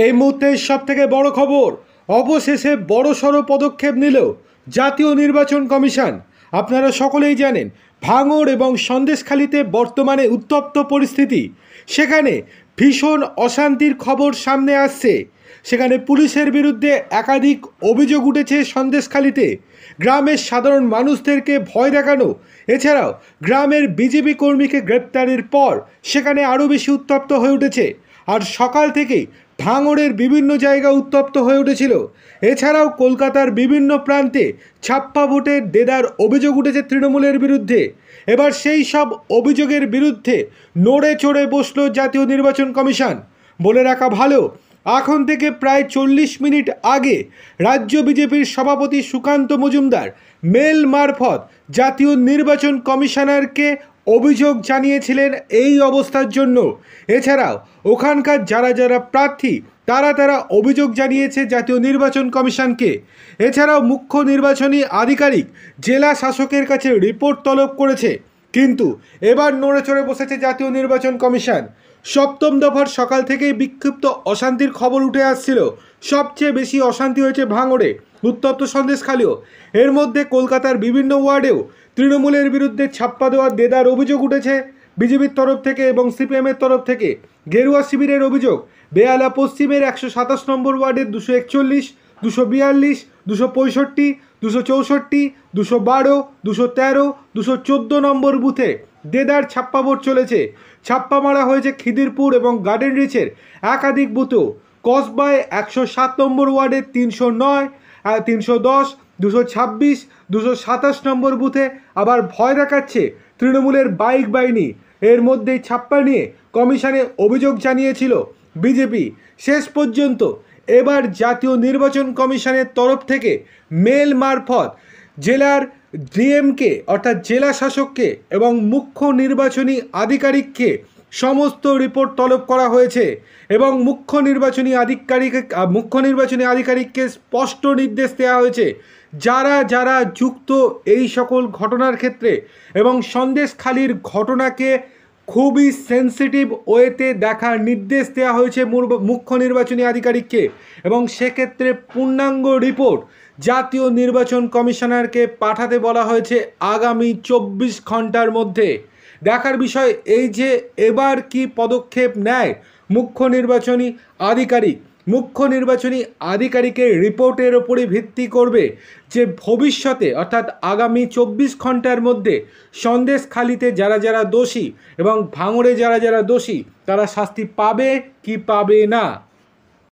এই মুহূর্তে সবথেকে বড় খবর, অবশেষে বড়সড় পদক্ষেপ নিল জাতীয় নির্বাচন কমিশন। আপনারা সকলেই জানেন ভাঙড় এবং সন্দেশখালীতে বর্তমানে উত্তপ্ত পরিস্থিতি। সেখানে ভীষণ অশান্তির খবর সামনে আসছে। সেখানে পুলিশের বিরুদ্ধে একাধিক অভিযোগ উঠেছে। সন্দেশখালীতে গ্রামের সাধারণ মানুষদেরকে ভয় দেখানো, এছাড়াও গ্রামের বিজেপি কর্মীকে গ্রেপ্তারের পর সেখানে আরও বেশি উত্তপ্ত হয়ে উঠেছে। আর সকাল থেকেই ভাঙড়ের বিভিন্ন জায়গা উত্তপ্ত হয়ে উঠেছিল। এছাড়াও কলকাতার বিভিন্ন প্রান্তে ছাপ্পা ভোটের দেদার অভিযোগ উঠেছে তৃণমূলের বিরুদ্ধে। এবার সেই সব অভিযোগের বিরুদ্ধে নড়ে চড়ে বসল জাতীয় নির্বাচন কমিশন। বলে রাখা ভালো, এখন থেকে প্রায় 40 মিনিট আগে রাজ্য বিজেপির সভাপতি সুকান্ত মজুমদার মেল মারফত জাতীয় নির্বাচন কমিশনারকে অভিযোগ জানিয়েছিলেন এই অবস্থার জন্য। এছাড়াও ওখানকার যারা প্রার্থী তারা অভিযোগ জানিয়েছে জাতীয় নির্বাচন কমিশনকে। এছাড়াও মুখ্য নির্বাচনী আধিকারিক জেলা শাসকের কাছে রিপোর্ট তলব করেছে। কিন্তু এবার নড়ে চড়ে বসেছে জাতীয় নির্বাচন কমিশন। সপ্তম দফার সকাল থেকেই বিক্ষিপ্ত অশান্তির খবর উঠে আসছিল। সবচেয়ে বেশি অশান্তি হয়েছে ভাঙড়ে, উত্তপ্ত সন্দেশখালীও। এর মধ্যে কলকাতার বিভিন্ন ওয়ার্ডেও তৃণমূলের বিরুদ্ধে ছাপ্পা দেওয়ার দেদার অভিযোগ উঠেছে বিজেপির তরফ থেকে এবং সিপিএমের তরফ থেকে। গেরুয়া শিবিরের অভিযোগ, বেহালা পশ্চিমের 127 নম্বর ওয়ার্ডের 241, 242, 265, 264, 212, 213, 214 নম্বর বুথে দেদার ছাপ্পা ভোট চলেছে। ছাপ্পা মারা হয়েছে খিদিরপুর এবং গার্ডেন রিচের একাধিক বুথও। কসবায় 107 নম্বর ওয়ার্ডের 309, 310, 226, 227 নম্বর বুথে আবার ভয় দেখাচ্ছে তৃণমূলের বাইক বাহিনী। এর মধ্যেই ছাপ্পা নিয়ে কমিশনে অভিযোগ জানিয়েছিল বিজেপি। শেষ পর্যন্ত এবার জাতীয় নির্বাচন কমিশনের তরফ থেকে মেল মারফত জেলার ডিএমকে অর্থাৎ জেলা শাসককে এবং মুখ্য নির্বাচনী আধিকারিককে সমস্ত রিপোর্ট তলব করা হয়েছে এবং মুখ্য নির্বাচনী আধিকারিককে স্পষ্ট নির্দেশ দেওয়া হয়েছে যারা যুক্ত এই সকল ঘটনার ক্ষেত্রে এবং সন্দেশখালীর ঘটনাকে খুবই সেন্সিটিভ ওয়েতে দেখার নির্দেশ দেওয়া হয়েছে মুখ্য নির্বাচনী আধিকারিককে। এবং সেক্ষেত্রে পূর্ণাঙ্গ রিপোর্ট জাতীয় নির্বাচন কমিশনারকে পাঠাতে বলা হয়েছে আগামী 24 ঘন্টার মধ্যে। দেখার বিষয় এই যে এবার কি পদক্ষেপ নেয় মুখ্য নির্বাচনী আধিকারিক। মুখ্য নির্বাচনী আধিকারিকের রিপোর্টের ওপরই ভিত্তি করবে যে ভবিষ্যতে অর্থাৎ আগামী 24 ঘন্টার মধ্যে সন্দেশখালীতে যারা দোষী এবং ভাঙড়ে যারা দোষী তারা শাস্তি পাবে কি পাবে না।